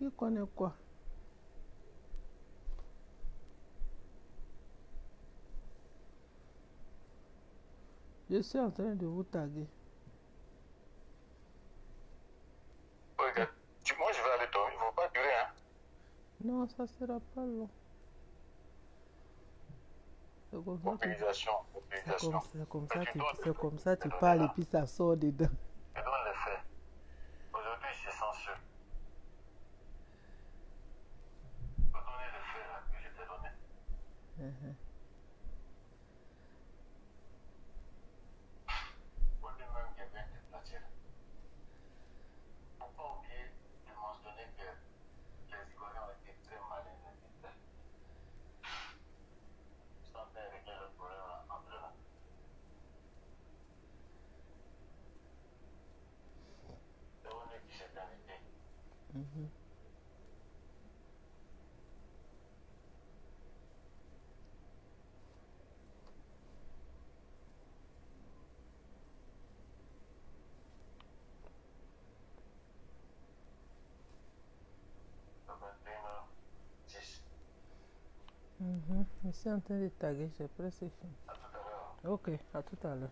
Qui connaît quoi? Je suis en train de vous taguer. Regarde, moi je vais aller dormir, il ne faut pas durer, hein. Non, ça sera pas long. C'est comme ça, Mobilisation, mobilisation. Mais tu dois c'est comme ça tu donner parles et là. puis ça sort dedans. Je donne les faits. Aujourd'hui, c'est censure. Je peux donner les faits là, que je t'ai donné. Pour lui-même qui vient de placer. Il ne faut pas oublier de mentionner que les Ivoiriens ont été très malins. Ils sont en train de régler le problème entre eux là. C'est on est qui cette année. Le 21h10. Je suis en train de taguer, j'ai presque fini. À tout à l'heure. Ok, à tout à l'heure.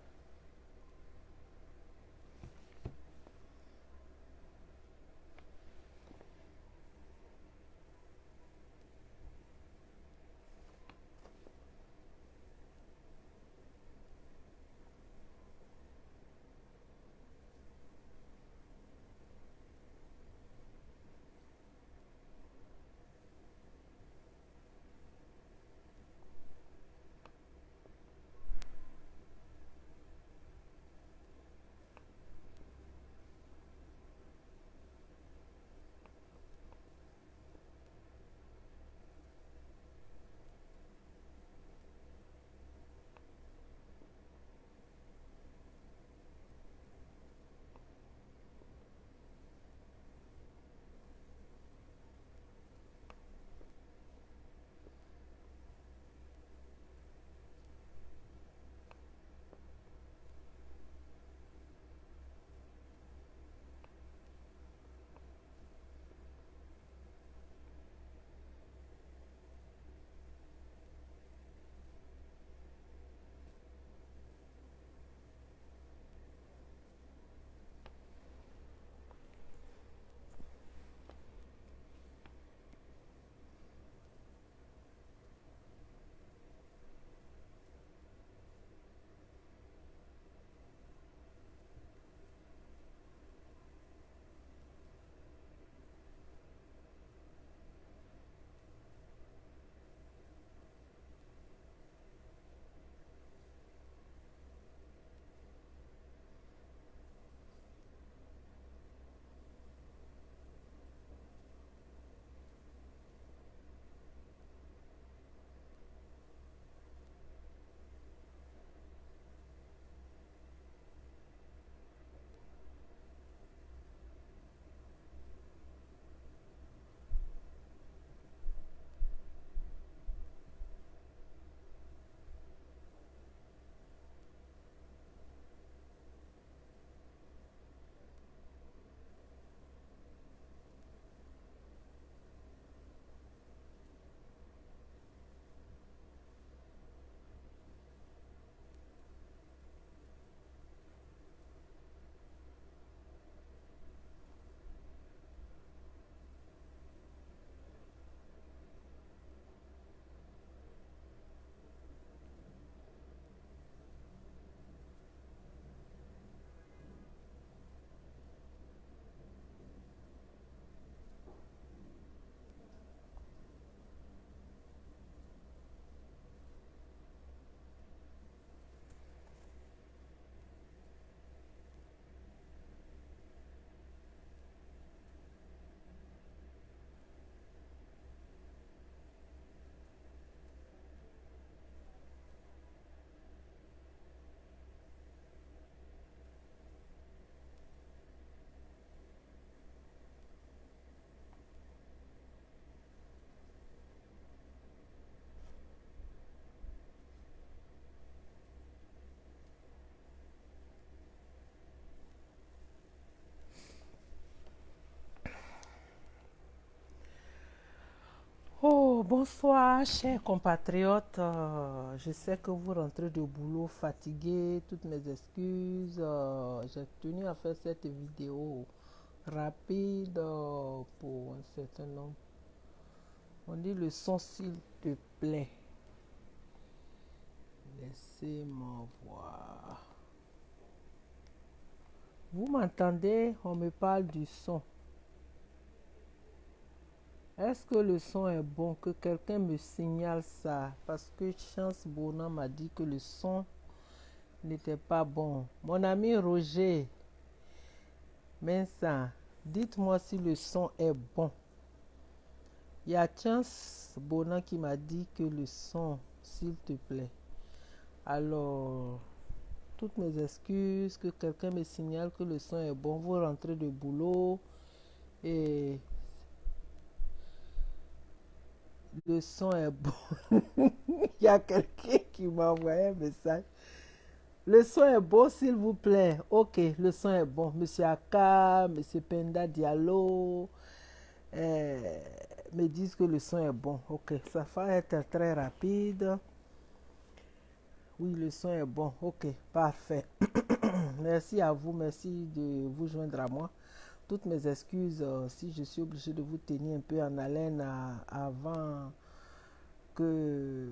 Bonsoir, chers compatriotes. Je sais que vous rentrez de boulot fatigués. Toutes mes excuses. J'ai tenu à faire cette vidéo rapide pour un certain nombre. On dit le son, s'il te plaît. Laissez-moi voir. Vous m'entendez? On me parle du son. Est-ce que le son est bon? Que quelqu'un me signale ça. Parce que Chance Bonan m'a dit que le son n'était pas bon. Mon ami Roger Mensa, dites-moi si le son est bon. Il y a Chance Bonan qui m'a dit que le son, s'il te plaît. Alors, toutes mes excuses, que quelqu'un me signale que le son est bon. Vous rentrez de boulot et le son est bon. Il y a quelqu'un qui m'a envoyé un message. Le son est bon, s'il vous plaît. Ok, le son est bon. Monsieur Aka, Monsieur Penda Diallo me disent que le son est bon. Ok, ça va être très rapide. Oui, le son est bon. Ok, parfait. Merci à vous. Merci de vous joindre à moi. Toutes mes excuses si je suis obligé de vous tenir un peu en haleine avant que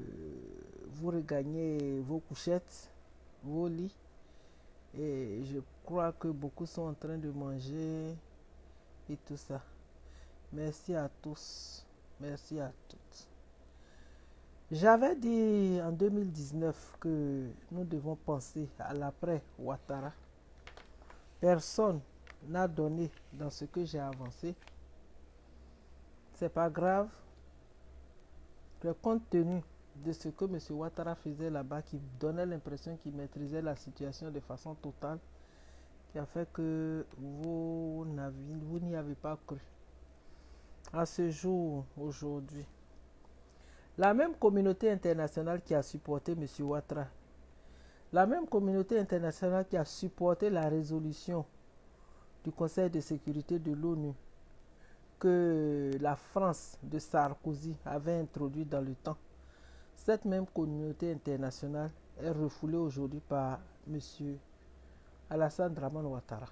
vous regagniez vos couchettes, vos lits. Et je crois que beaucoup sont en train de manger et tout ça. Merci à tous. Merci à toutes. J'avais dit en 2019 que nous devons penser à l'après Ouattara. Personne n'a donné dans ce que j'ai avancé. C'est pas grave. Mais compte tenu de ce que M. Ouattara faisait là-bas, qui donnait l'impression qu'il maîtrisait la situation de façon totale, qui a fait que vous n'y avez pas cru. À ce jour, aujourd'hui, la même communauté internationale qui a supporté M. Ouattara, la même communauté internationale qui a supporté la résolution du Conseil de sécurité de l'ONU que la France de Sarkozy avait introduit dans le temps, cette même communauté internationale est refoulée aujourd'hui par M. Alassane Dramane Ouattara.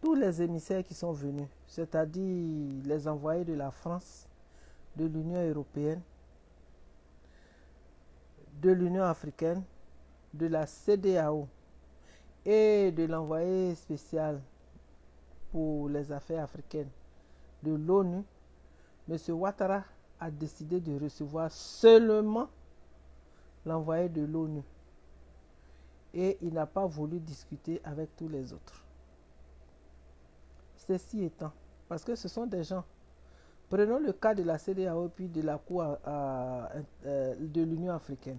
Tous les émissaires qui sont venus, c'est-à-dire les envoyés de la France, de l'Union européenne, de l'Union africaine, de la CEDEAO et de l'envoyé spécial pour les affaires africaines de l'ONU, M. Ouattara a décidé de recevoir seulement l'envoyé de l'ONU et il n'a pas voulu discuter avec tous les autres. Ceci étant, parce que ce sont des gens. Prenons le cas de la CEDEAO puis de la Cour de l'Union africaine.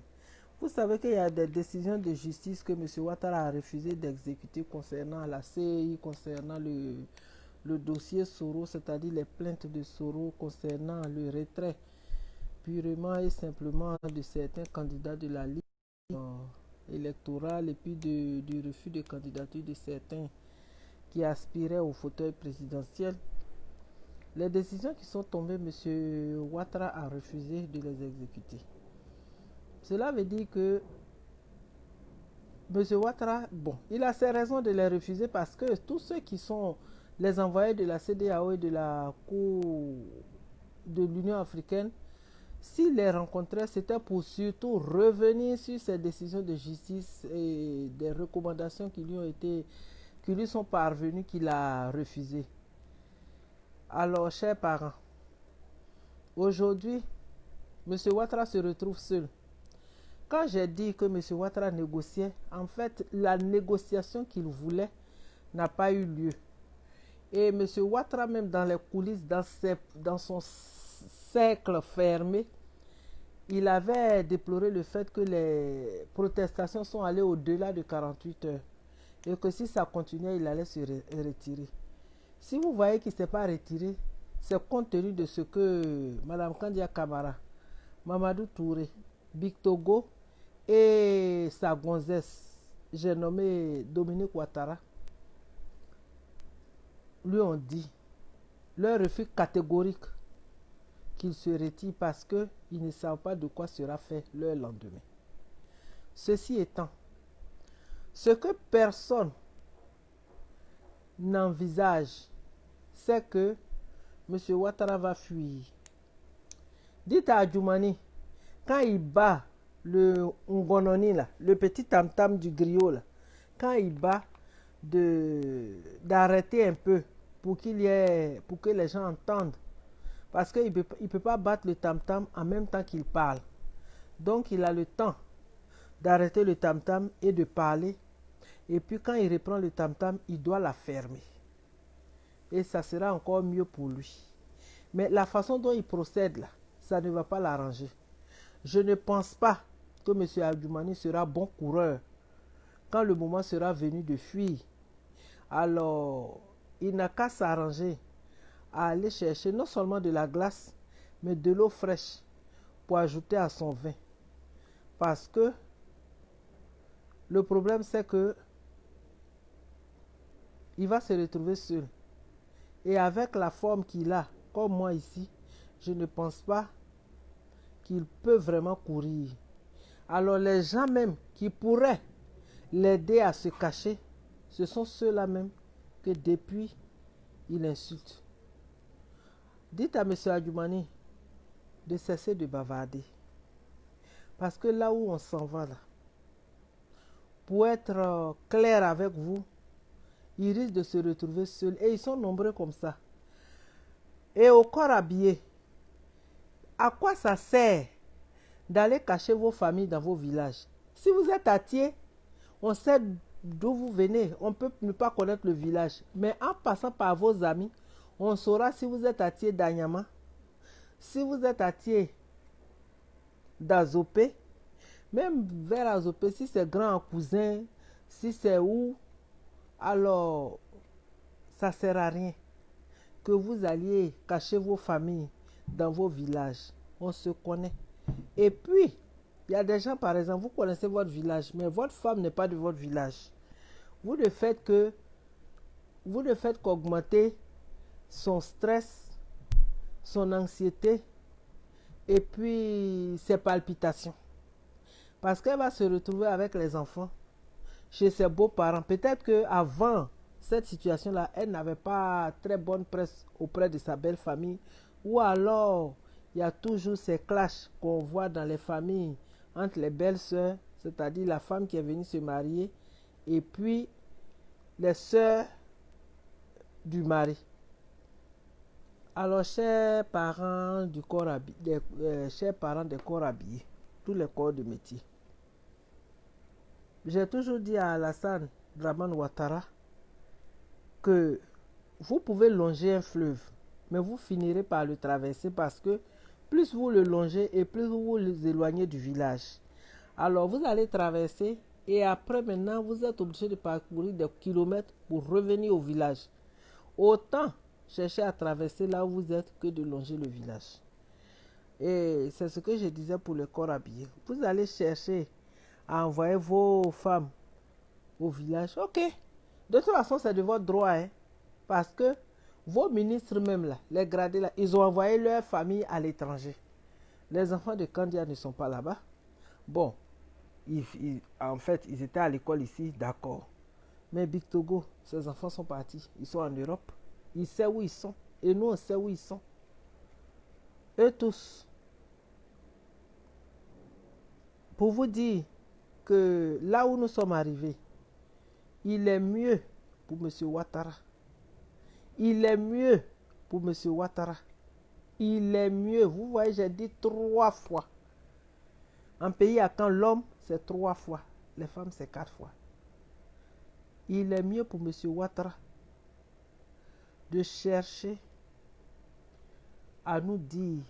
Vous savez qu'il y a des décisions de justice que M. Ouattara a refusé d'exécuter concernant la CEI, concernant le dossier Soro, c'est-à-dire les plaintes de Soro concernant le retrait purement et simplement de certains candidats de la liste électorale et puis du refus de candidature de certains qui aspiraient au fauteuil présidentiel. Les décisions qui sont tombées, M. Ouattara a refusé de les exécuter. Cela veut dire que M. Ouattara, il a ses raisons de les refuser parce que tous ceux qui sont les envoyés de la CEDEAO et de la Cour de l'Union africaine, s'il les rencontrait, c'était pour surtout revenir sur ces décisions de justice et des recommandations qui lui sont parvenues qu'il a refusées. Alors, chers parents, aujourd'hui, M. Ouattara se retrouve seul. Quand j'ai dit que M. Ouattara négociait, en fait, la négociation qu'il voulait n'a pas eu lieu. Et M. Ouattara, même dans les coulisses, dans son cercle fermé, il avait déploré le fait que les protestations sont allées au-delà de 48 heures. Et que si ça continuait, il allait se retirer. Si vous voyez qu'il ne s'est pas retiré, c'est compte tenu de ce que Mme Kandia Kamara, Mamadou Touré, Big Togo et sa gonzesse, j'ai nommé Dominique Ouattara, lui ont dit, leur refus catégorique qu'ils se retirent parce qu'ils ne savent pas de quoi sera fait leur lendemain. Ceci étant, ce que personne n'envisage, c'est que M. Ouattara va fuir. Dites à Adjoumani, quand il bat le Ngononi, là, le petit tam-tam du griot, là, quand il bat d'arrêter un peu pour que les gens entendent. Parce qu'il ne peut pas battre le tam-tam en même temps qu'il parle. Donc il a le temps d'arrêter le tam-tam et de parler. Et puis quand il reprend le tam-tam, il doit la fermer. Et ça sera encore mieux pour lui. Mais la façon dont il procède là, ça ne va pas l'arranger. Je ne pense pas que M. Adjoumani sera bon coureur quand le moment sera venu de fuir. Alors, il n'a qu'à s'arranger à aller chercher non seulement de la glace, mais de l'eau fraîche pour ajouter à son vin. Parce que le problème, c'est que il va se retrouver seul. Et avec la forme qu'il a, comme moi ici, je ne pense pas qu'il peut vraiment courir. Alors les gens même qui pourraient l'aider à se cacher, ce sont ceux-là même que depuis, il insulte. Dites à M. Adjoumani de cesser de bavarder. Parce que là où on s'en va, là, pour être clair avec vous, il risque de se retrouver seul. Et ils sont nombreux comme ça. Et au corps habillé, à quoi ça sert d'aller cacher vos familles dans vos villages? Si vous êtes à Thiers, on sait d'où vous venez. On peut ne pas connaître le village. Mais en passant par vos amis, on saura si vous êtes à Thiers d'Anyama, si vous êtes à Thiers d'Azopé, même vers Azopé, si c'est grand cousin, si c'est où, alors ça ne sert à rien que vous alliez cacher vos familles dans vos villages. On se connaît. Et puis, il y a des gens, par exemple, vous connaissez votre village, mais votre femme n'est pas de votre village. Vous ne faites qu'augmenter son stress, son anxiété et puis ses palpitations. Parce qu'elle va se retrouver avec les enfants chez ses beaux-parents. Peut-être qu'avant cette situation-là, elle n'avait pas très bonne presse auprès de sa belle famille. Ou alors, il y a toujours ces clashs qu'on voit dans les familles entre les belles-sœurs, c'est-à-dire la femme qui est venue se marier, et puis les sœurs du mari. Alors, chers parents du corps habillé, chers parents des corps habillés, tous les corps de métier, j'ai toujours dit à Alassane Dramane Ouattara que vous pouvez longer un fleuve, mais vous finirez par le traverser parce que plus vous le longez et plus vous vous éloignez du village. Alors vous allez traverser et après maintenant vous êtes obligé de parcourir des kilomètres pour revenir au village. Autant chercher à traverser là où vous êtes que de longer le village. Et c'est ce que je disais pour le corps habillé. Vous allez chercher à envoyer vos femmes au village. Ok. De toute façon, c'est de votre droit. Hein, parce que vos ministres même là, les gradés là, ils ont envoyé leur famille à l'étranger. Les enfants de Kandia ne sont pas là-bas. Bon, en fait, ils étaient à l'école ici, d'accord. Mais Big Togo, ses enfants sont partis. Ils sont en Europe. Ils savent où ils sont. Et nous, on sait où ils sont. Eux tous. Pour vous dire que là où nous sommes arrivés, il est mieux pour M. Ouattara. Il est mieux pour M. Ouattara. Il est mieux. Vous voyez, j'ai dit 3 fois. Un pays à quand l'homme, c'est 3 fois. Les femmes, c'est 4 fois. Il est mieux pour M. Ouattara de chercher à nous dire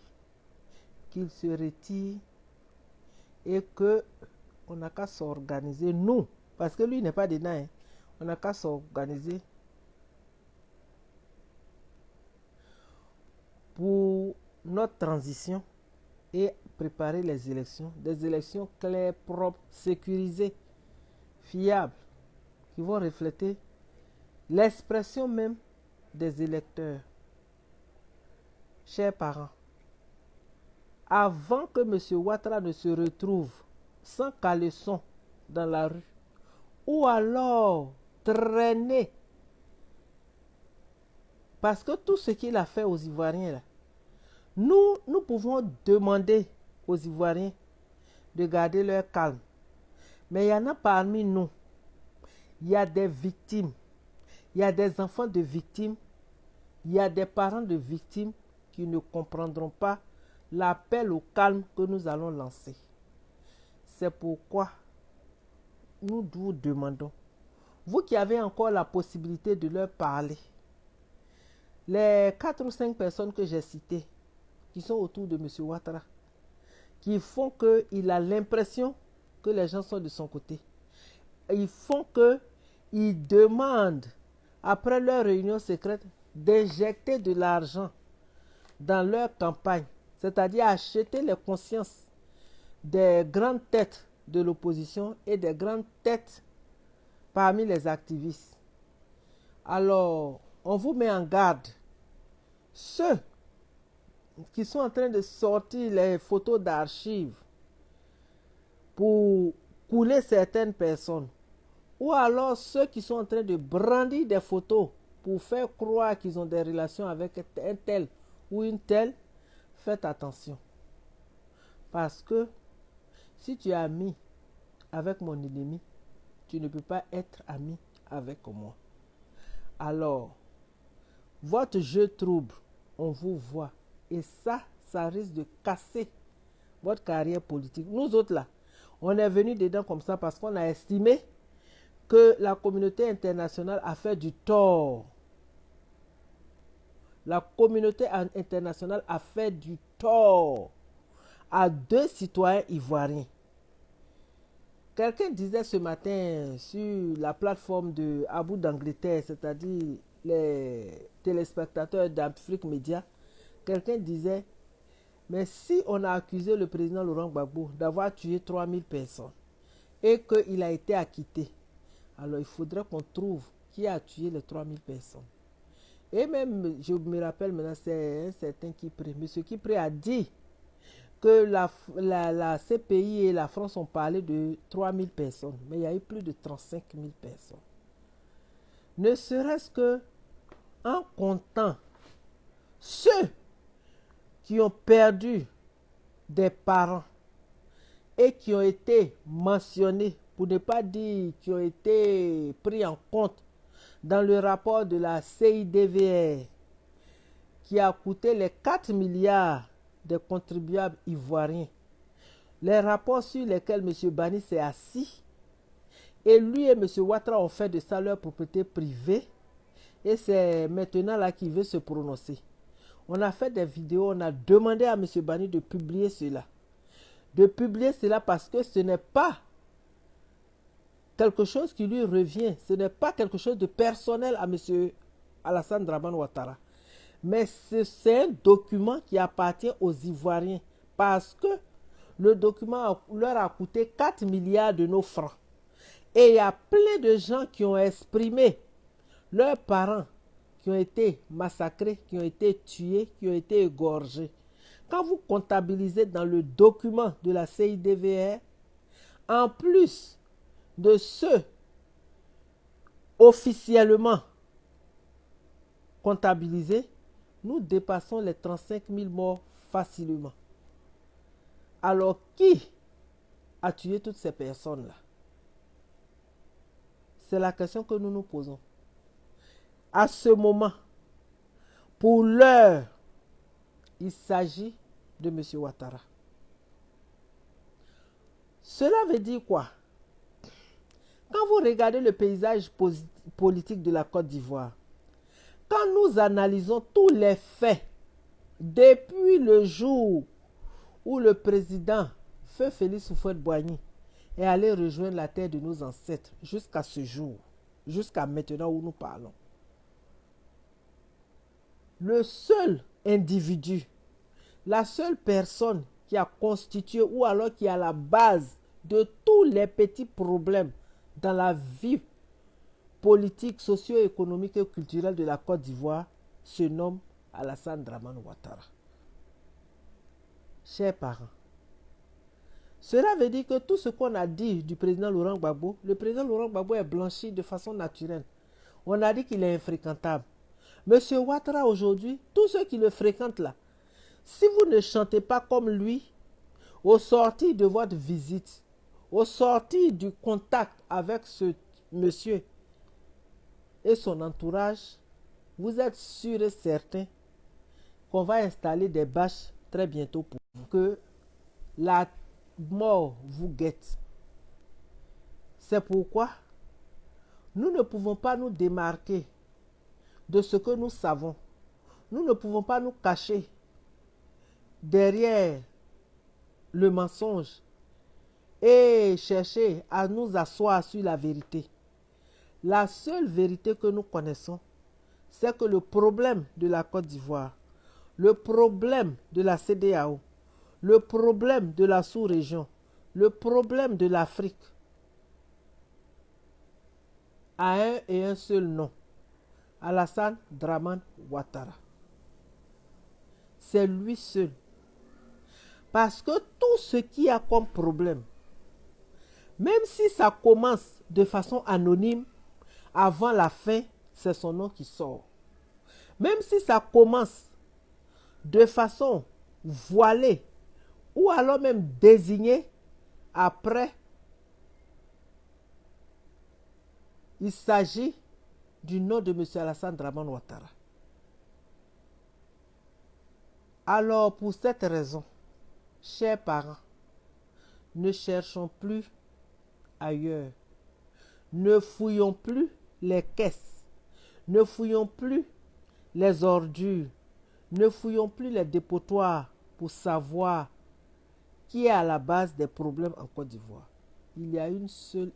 qu'il se retire et que on n'a qu'à s'organiser, nous, parce que lui n'est pas dedans, hein, on n'a qu'à s'organiser pour notre transition et préparer les élections, des élections claires, propres, sécurisées, fiables, qui vont refléter l'expression même des électeurs. Chers parents, avant que M. Ouattara ne se retrouve sans caleçon dans la rue, ou alors traîner. Parce que tout ce qu'il a fait aux Ivoiriens, là, nous pouvons demander aux Ivoiriens de garder leur calme. Mais il y en a parmi nous, il y a des victimes, il y a des enfants de victimes, il y a des parents de victimes qui ne comprendront pas l'appel au calme que nous allons lancer. C'est pourquoi nous vous demandons, vous qui avez encore la possibilité de leur parler, les 4 ou 5 personnes que j'ai citées, qui sont autour de M. Ouattara, qui font qu'il a l'impression que les gens sont de son côté. Ils font qu'ils demandent, après leur réunion secrète, d'injecter de l'argent dans leur campagne, c'est-à-dire acheter les consciences des grandes têtes de l'opposition et des grandes têtes parmi les activistes. Alors, on vous met en garde. Ceux qui sont en train de sortir les photos d'archives pour couler certaines personnes, ou alors ceux qui sont en train de brandir des photos pour faire croire qu'ils ont des relations avec un tel ou une telle, faites attention. Parce que si tu es ami avec mon ennemi, tu ne peux pas être ami avec moi. Alors, votre jeu trouble, on vous voit. Et ça risque de casser votre carrière politique. Nous autres là, on est venus dedans comme ça parce qu'on a estimé que la communauté internationale a fait du tort. La communauté internationale a fait du tort à 2 citoyens ivoiriens. Quelqu'un disait ce matin sur la plateforme de Abou d'Angleterre, c'est-à-dire les téléspectateurs d'Afrique Média, quelqu'un disait, mais si on a accusé le président Laurent Gbagbo d'avoir tué 3000 personnes et qu'il a été acquitté, alors il faudrait qu'on trouve qui a tué les 3000 personnes. Et même, je me rappelle maintenant, c'est un certain Kipré. Monsieur Kipré a dit que la CPI et la France ont parlé de 3000 personnes, mais il y a eu plus de 35 000 personnes. Ne serait-ce que en comptant ceux qui ont perdu des parents et qui ont été mentionnés, pour ne pas dire qui ont été pris en compte dans le rapport de la CIDVR qui a coûté les 4 milliards des contribuables ivoiriens. Les rapports sur lesquels M. Bani s'est assis et lui et M. Ouattara ont fait de ça leur propriété privée et c'est maintenant là qu'il veut se prononcer. On a fait des vidéos, on a demandé à M. Bani de publier cela. De publier cela parce que ce n'est pas quelque chose qui lui revient, ce n'est pas quelque chose de personnel à M. Alassane Dramane Ouattara. Mais c'est un document qui appartient aux Ivoiriens parce que le document leur a coûté 4 milliards de nos francs. Et il y a plein de gens qui ont exprimé leurs parents qui ont été massacrés, qui ont été tués, qui ont été égorgés. Quand vous comptabilisez dans le document de la CIDVR, en plus de ceux officiellement comptabilisés, nous dépassons les 35 000 morts facilement. Alors, qui a tué toutes ces personnes-là? C'est la question que nous nous posons. À ce moment, pour l'heure, il s'agit de M. Ouattara. Cela veut dire quoi? Quand vous regardez le paysage politique de la Côte d'Ivoire, quand nous analysons tous les faits, depuis le jour où le président Feu Félix Houphouët-Boigny est allé rejoindre la terre de nos ancêtres jusqu'à ce jour, jusqu'à maintenant où nous parlons, le seul individu, la seule personne qui a constitué ou alors qui est à la base de tous les petits problèmes dans la vie politique, socio-économique et culturelle de la Côte d'Ivoire se nomme Alassane Dramane Ouattara. chers parents, cela veut dire que tout ce qu'on a dit du président Laurent Gbagbo, le président Laurent Gbagbo est blanchi de façon naturelle. On a dit qu'il est infréquentable. Monsieur Ouattara aujourd'hui, tous ceux qui le fréquentent là, si vous ne chantez pas comme lui, au sortir de votre visite, au sortir du contact avec ce monsieur et son entourage, vous êtes sûr et certain qu'on va installer des bâches très bientôt pour vous, que la mort vous guette. C'est pourquoi nous ne pouvons pas nous démarquer de ce que nous savons. Nous ne pouvons pas nous cacher derrière le mensonge et chercher à nous asseoir sur la vérité. La seule vérité que nous connaissons, c'est que le problème de la Côte d'Ivoire, le problème de la CEDEAO, le problème de la sous-région, le problème de l'Afrique a un et un seul nom: Alassane Dramane Ouattara. C'est lui seul. Parce que tout ce qui a comme problème, même si ça commence de façon anonyme, avant la fin, c'est son nom qui sort. Même si ça commence de façon voilée, ou alors même désignée, après, il s'agit du nom de M. Alassane Dramane Ouattara. Alors, pour cette raison, chers parents, ne cherchons plus ailleurs. Ne fouillons plus les caisses. Ne fouillons plus les ordures. Ne fouillons plus les dépotoirs pour savoir qui est à la base des problèmes en Côte d'Ivoire. Il y a une seule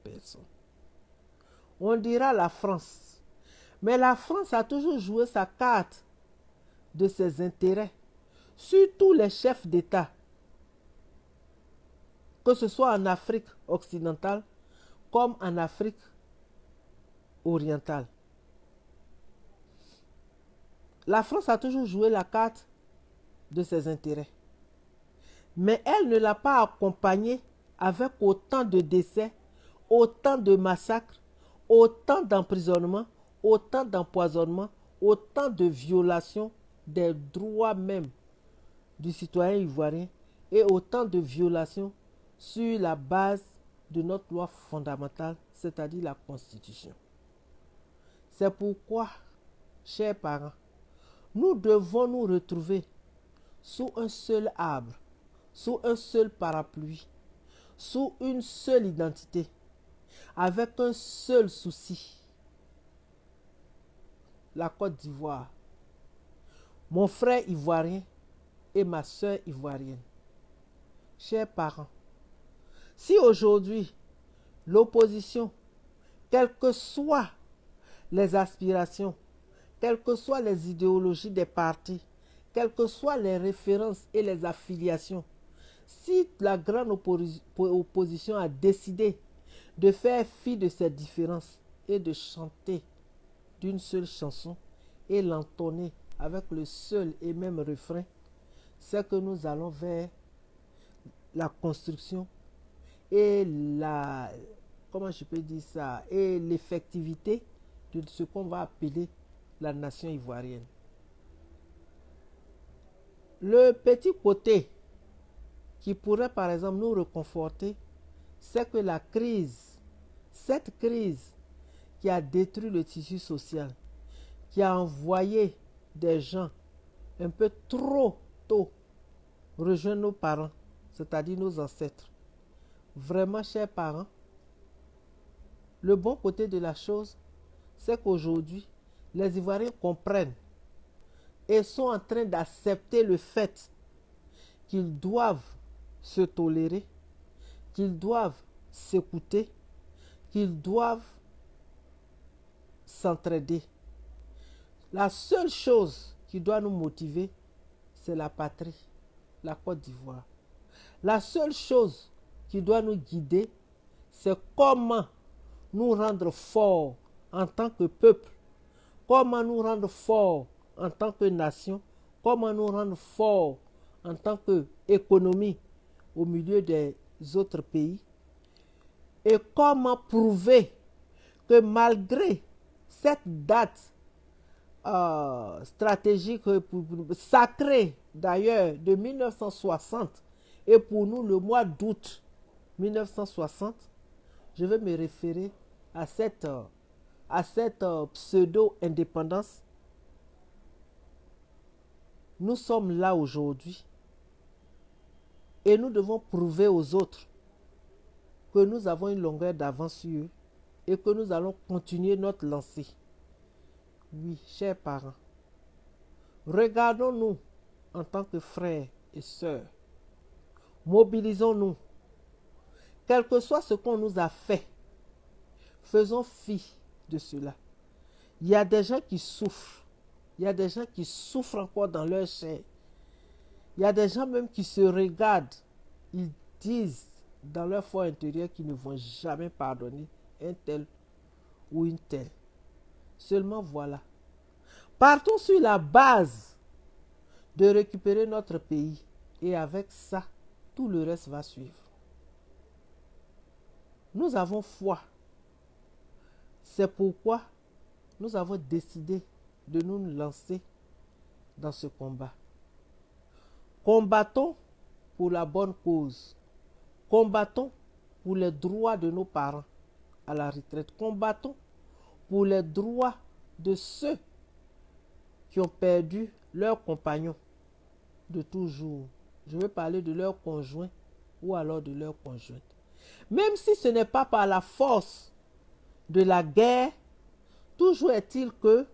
personne. On dira la France. Mais la France a toujours joué sa carte de ses intérêts sur tous les chefs d'État, que ce soit en Afrique occidentale comme en Afrique orientale. La France a toujours joué la carte de ses intérêts. Mais elle ne l'a pas accompagné avec autant de décès, autant de massacres, autant d'emprisonnements, autant d'empoisonnements, autant de violations des droits même du citoyen ivoirien et autant de violations sur la base de notre loi fondamentale, c'est-à-dire la Constitution. C'est pourquoi, chers parents, nous devons nous retrouver sous un seul arbre, sous un seul parapluie, sous une seule identité, avec un seul souci: la Côte d'Ivoire, mon frère ivoirien et ma soeur ivoirienne. Chers parents, si aujourd'hui l'opposition, quelles que soient les aspirations, quelles que soient les idéologies des partis, quelles que soient les références et les affiliations, si la grande opposition a décidé de faire fi de ces différences et de chanter d'une seule chanson et l'entonner avec le seul et même refrain, c'est que nous allons vers la construction et la, comment je peux dire ça, et l'effectivité de ce qu'on va appeler la nation ivoirienne. Le petit côté qui pourrait par exemple nous réconforter, c'est que la crise, cette crise qui a détruit le tissu social, qui a envoyé des gens un peu trop tôt rejoindre nos parents, c'est-à-dire nos ancêtres. Vraiment, chers parents, le bon côté de la chose, c'est qu'aujourd'hui, les Ivoiriens comprennent et sont en train d'accepter le fait qu'ils doivent se tolérer, qu'ils doivent s'écouter, qu'ils doivent s'entraider. La seule chose qui doit nous motiver, c'est la patrie, la Côte d'Ivoire. La seule chose qui doit nous guider, c'est comment nous rendre forts en tant que peuple, comment nous rendre forts en tant que nation, comment nous rendre forts en tant qu'économie au milieu des autres pays et comment prouver que malgré cette date stratégique sacrée d'ailleurs de 1960 et pour nous le mois d'août 1960, je vais me référer à cette pseudo-indépendance. Nous sommes là aujourd'hui et nous devons prouver aux autres que nous avons une longueur d'avance sur eux et que nous allons continuer notre lancée. Oui, chers parents, regardons-nous en tant que frères et sœurs. Mobilisons-nous. Quel que soit ce qu'on nous a fait, faisons fi de cela. Il y a des gens qui souffrent. Il y a des gens qui souffrent encore dans leur chair. Il y a des gens même qui se regardent. Ils disent dans leur foi intérieure qu'ils ne vont jamais pardonner un tel ou une telle. Seulement voilà. Partons sur la base de récupérer notre pays. Et avec ça, tout le reste va suivre. Nous avons foi. C'est pourquoi nous avons décidé de nous lancer dans ce combat. Combattons pour la bonne cause. Combattons pour les droits de nos parents à la retraite. Combattons pour les droits de ceux qui ont perdu leurs compagnons de toujours. Je veux parler de leurs conjoints ou alors de leurs conjointes. Même si ce n'est pas par la force de la guerre, toujours est-il que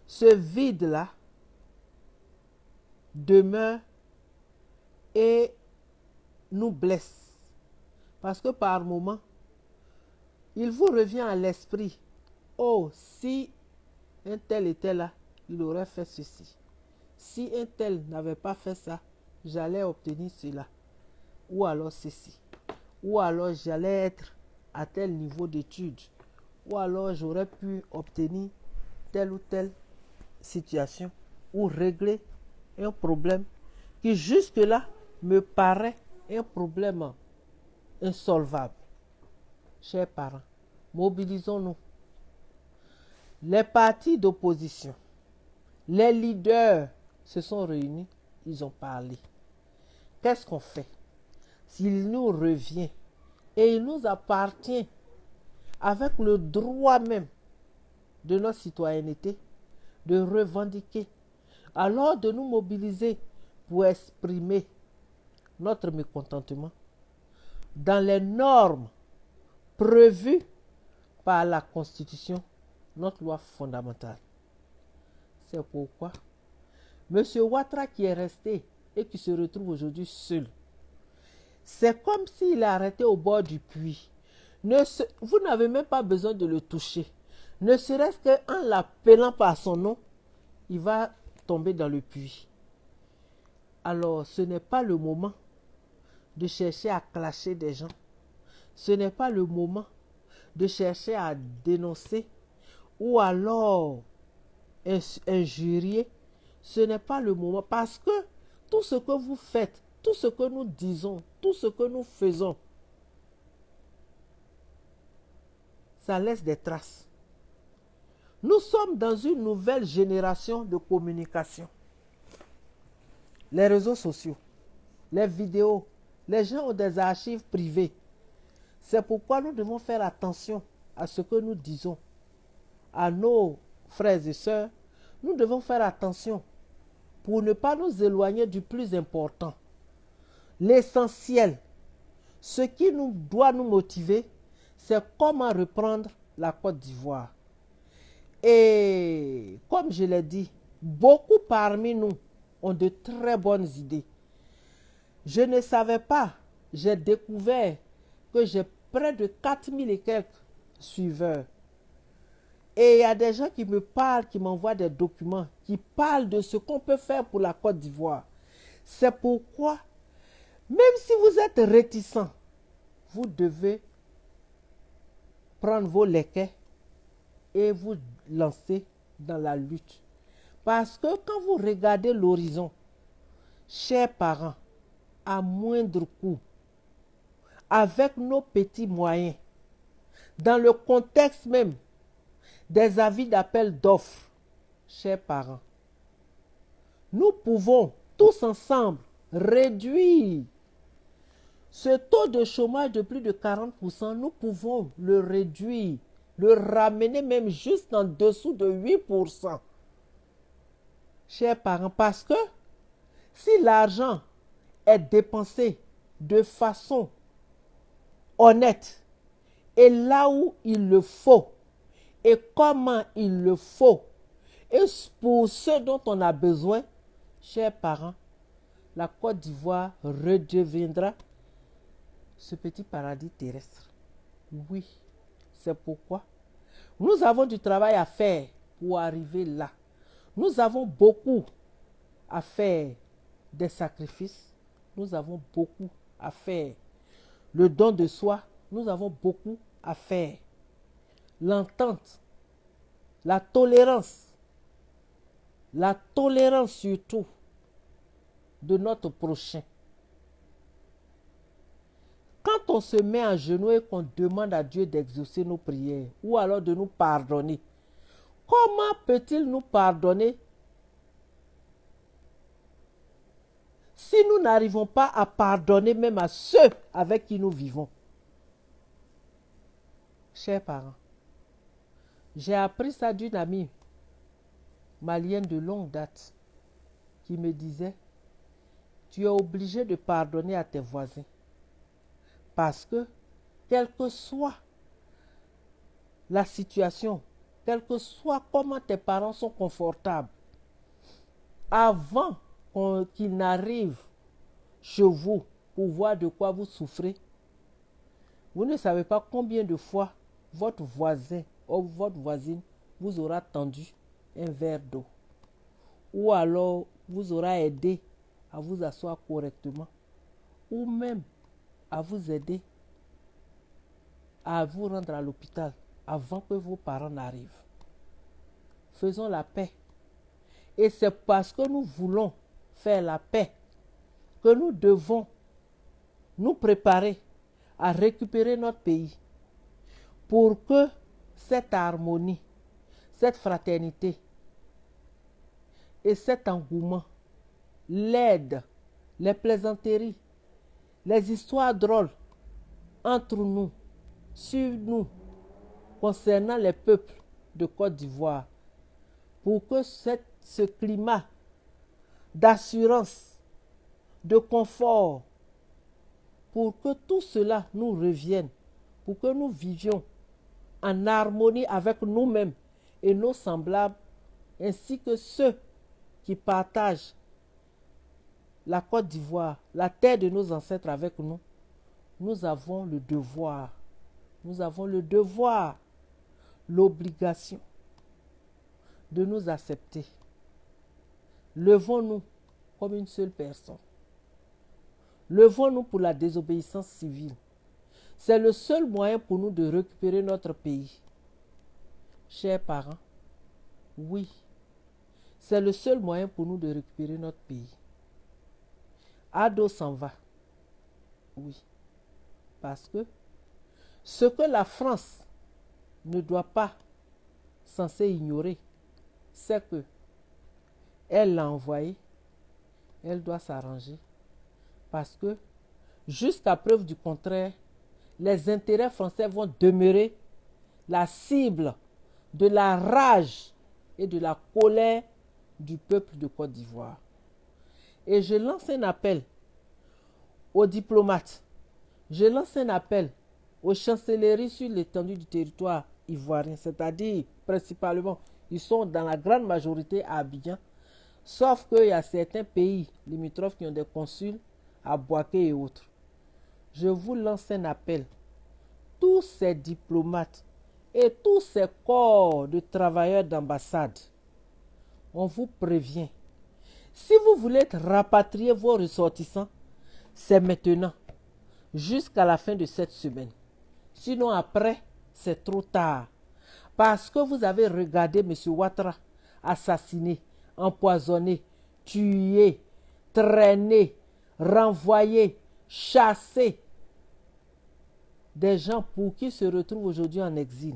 ce vide-là demeure et nous blesse. Parce que par moments, il vous revient à l'esprit, oh, si un tel était là, il aurait fait ceci. Si un tel n'avait pas fait ça, j'allais obtenir cela. Ou alors ceci. Ou alors j'allais être à tel niveau d'études. Ou alors j'aurais pu obtenir telle ou telle situation. Ou régler un problème qui jusque-là me paraît un problème insolvable. Chers parents, mobilisons-nous. Les partis d'opposition, les leaders se sont réunis, ils ont parlé. Qu'est-ce qu'on fait? S'il nous revient et il nous appartient avec le droit même de notre citoyenneté de revendiquer, alors de nous mobiliser pour exprimer notre mécontentement dans les normes prévues par la Constitution, notre loi fondamentale. C'est pourquoi M. Ouattara qui est resté et qui se retrouve aujourd'hui seul, c'est comme s'il est arrêté au bord du puits. Vous n'avez même pas besoin de le toucher. Ne serait-ce qu'en l'appelant par son nom, il va tomber dans le puits. Alors, ce n'est pas le moment de chercher à clasher des gens. Ce n'est pas le moment de chercher à dénoncer ou alors injurier. Ce n'est pas le moment parce que tout ce que vous faites, tout ce que nous disons, tout ce que nous faisons, ça laisse des traces. Nous sommes dans une nouvelle génération de communication. Les réseaux sociaux, les vidéos, les gens ont des archives privées. C'est pourquoi nous devons faire attention à ce que nous disons à nos frères et sœurs. Nous devons faire attention pour ne pas nous éloigner du plus important. L'essentiel, ce qui doit nous motiver, c'est comment reprendre la Côte d'Ivoire. Et comme je l'ai dit, beaucoup parmi nous ont de très bonnes idées. Je ne savais pas, j'ai découvert que j'ai près de 4000 et quelques suiveurs. Et il y a des gens qui me parlent, qui m'envoient des documents, qui parlent de ce qu'on peut faire pour la Côte d'Ivoire. C'est pourquoi, même si vous êtes réticents, vous devez prendre vos léquets et vous lancer dans la lutte. Parce que quand vous regardez l'horizon, Chers parents, à moindre coût, avec nos petits moyens, dans le contexte même des avis d'appel d'offres, chers parents, nous pouvons tous ensemble réduire ce taux de chômage de plus de 40%, nous pouvons le réduire, le ramener même juste en dessous de 8%. Chers parents, parce que si l'argent est dépensé de façon honnête et là où il le faut et comment il le faut et pour ce dont on a besoin, chers parents, la Côte d'Ivoire redeviendra ce petit paradis terrestre. Oui, c'est pourquoi nous avons du travail à faire pour arriver là. Nous avons beaucoup à faire des sacrifices. Nous avons beaucoup à faire. Le don de soi, nous avons beaucoup à faire. L'entente, la tolérance surtout de notre prochain. Quand on se met à genoux et qu'on demande à Dieu d'exaucer nos prières ou alors de nous pardonner, comment peut-il nous pardonner si nous n'arrivons pas à pardonner même à ceux avec qui nous vivons? Chers parents, j'ai appris ça d'une amie malienne de longue date qui me disait, tu es obligé de pardonner à tes voisins parce que, quelle que soit la situation, quel que soit comment tes parents sont confortables, avant qu'ils n'arrivent chez vous pour voir de quoi vous souffrez, vous ne savez pas combien de fois votre voisin ou votre voisine vous aura tendu un verre d'eau ou alors vous aura aidé à vous asseoir correctement ou même à vous aider à vous rendre à l'hôpital avant que vos parents n'arrivent. Faisons la paix. Et c'est parce que nous voulons faire la paix que nous devons nous préparer à récupérer notre pays pour que cette harmonie, cette fraternité et cet engouement, l'aide, les plaisanteries, les histoires drôles entre nous, sur nous, concernant les peuples de Côte d'Ivoire, pour que ce climat d'assurance, de confort, pour que tout cela nous revienne, pour que nous vivions en harmonie avec nous-mêmes et nos semblables, ainsi que ceux qui partagent la Côte d'Ivoire, la terre de nos ancêtres avec nous. Nous avons le devoir, l'obligation de nous accepter. Levons-nous comme une seule personne. Levons-nous pour la désobéissance civile. C'est le seul moyen pour nous de récupérer notre pays. Chers parents, oui, c'est le seul moyen pour nous de récupérer notre pays. Ado s'en va. Oui, parce que ce que la France ne doit pas censée ignorer, c'est que elle l'a envoyé, elle doit s'arranger parce que jusqu'à preuve du contraire, les intérêts français vont demeurer la cible de la rage et de la colère du peuple de Côte d'Ivoire. Et je lance un appel aux diplomates, je lance un appel aux chancelleries sur l'étendue du territoire ivoirien, c'est-à-dire principalement, ils sont dans la grande majorité à Abidjan, sauf qu'il y a certains pays limitrophes qui ont des consuls à Bouaké et autres. Je vous lance un appel. Tous ces diplomates et tous ces corps de travailleurs d'ambassade, on vous prévient. Si vous voulez rapatrier vos ressortissants, c'est maintenant, jusqu'à la fin de cette semaine. Sinon après, c'est trop tard. Parce que vous avez regardé M. Ouattara assassiné, empoisonné, tué, traîner, renvoyer, chasser des gens pour qui se retrouvent aujourd'hui en exil.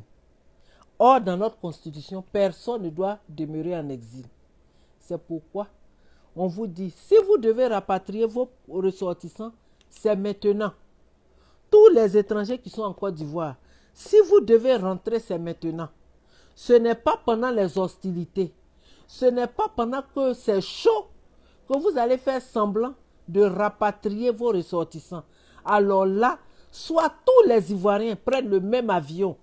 Or, dans notre constitution, personne ne doit demeurer en exil. C'est pourquoi on vous dit, si vous devez rapatrier vos ressortissants, c'est maintenant. Tous les étrangers qui sont en Côte d'Ivoire, si vous devez rentrer, c'est maintenant. Ce n'est pas pendant les hostilités. Ce n'est pas pendant que c'est chaud que vous allez faire semblant de rapatrier vos ressortissants. Alors là, soit tous les Ivoiriens prennent le même avion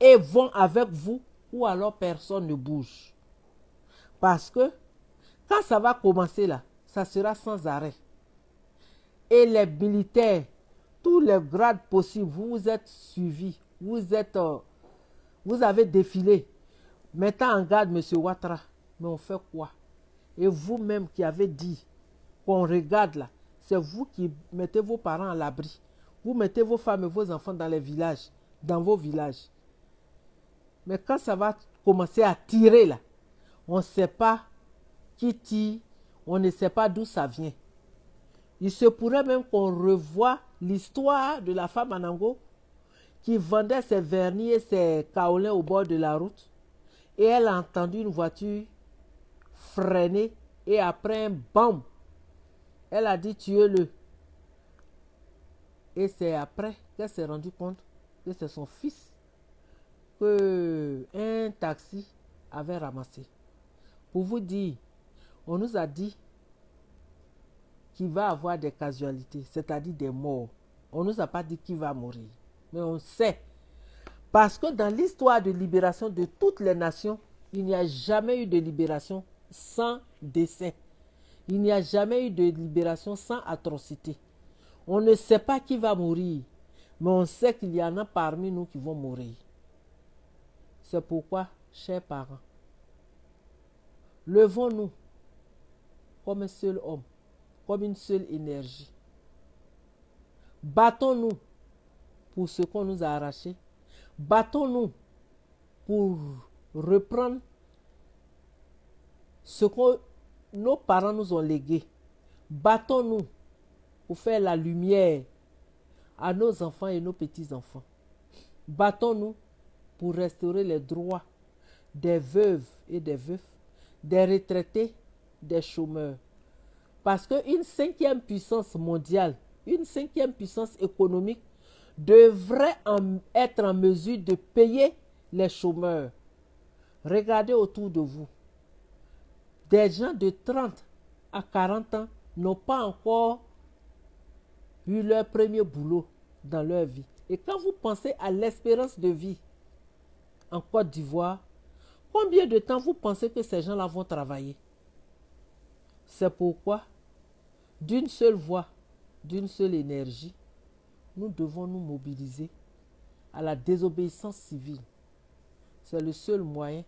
et vont avec vous, ou alors personne ne bouge. Parce que quand ça va commencer là, ça sera sans arrêt. Et les militaires, tous les grades possibles, vous êtes suivis, vous avez défilé, mettant en garde M. Ouattara. Mais on fait quoi? Et vous-même qui avez dit qu'on regarde là, c'est vous qui mettez vos parents à l'abri. Vous mettez vos femmes et vos enfants dans les villages, dans vos villages. Mais quand ça va commencer à tirer là, on ne sait pas qui tire, on ne sait pas d'où ça vient. Il se pourrait même qu'on revoie l'histoire de la femme Anango qui vendait ses vernis et ses kaolins au bord de la route. Et elle a entendu une voiture freiner et après un bam, elle a dit tuez-le. Et c'est après qu'elle s'est rendue compte que c'est son fils qu'un taxi avait ramassé. Pour vous dire, on nous a dit qu'il va y avoir des casualités, c'est-à-dire des morts. On ne nous a pas dit qui va mourir. Mais on sait. Parce que dans l'histoire de libération de toutes les nations, il n'y a jamais eu de libération sans décès. Il n'y a jamais eu de libération sans atrocité. On ne sait pas qui va mourir, mais on sait qu'il y en a parmi nous qui vont mourir. C'est pourquoi, chers parents, levons-nous comme un seul homme, comme une seule énergie. Battons-nous pour ce qu'on nous a arraché. Battons-nous pour reprendre ce que nos parents nous ont légué. Battons-nous pour faire la lumière à nos enfants et nos petits-enfants. Battons-nous pour restaurer les droits des veuves et des veufs, des retraités, des chômeurs. Parce qu'une cinquième puissance mondiale, une cinquième puissance économique devrait être en mesure de payer les chômeurs. Regardez autour de vous. Des gens de 30 à 40 ans n'ont pas encore eu leur premier boulot dans leur vie. Et quand vous pensez à l'espérance de vie en Côte d'Ivoire, combien de temps vous pensez que ces gens-là vont travailler? C'est pourquoi, d'une seule voix, d'une seule énergie, nous devons nous mobiliser à la désobéissance civile. C'est le seul moyen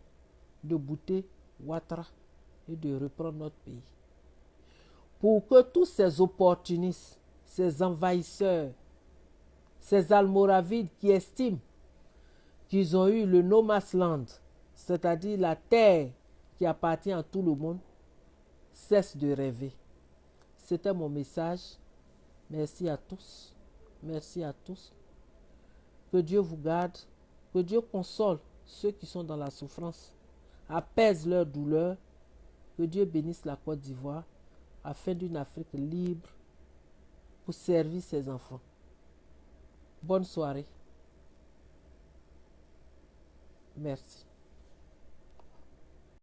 de bouter Ouattara et de reprendre notre pays. Pour que tous ces opportunistes, ces envahisseurs, ces almoravides qui estiment qu'ils ont eu le no man's land, c'est-à-dire la terre qui appartient à tout le monde, cessent de rêver. C'était mon message. Merci à tous. Merci à tous. Que Dieu vous garde. Que Dieu console ceux qui sont dans la souffrance. Apaise leur douleur. Que Dieu bénisse la Côte d'Ivoire afin d'une Afrique libre pour servir ses enfants. Bonne soirée. Merci.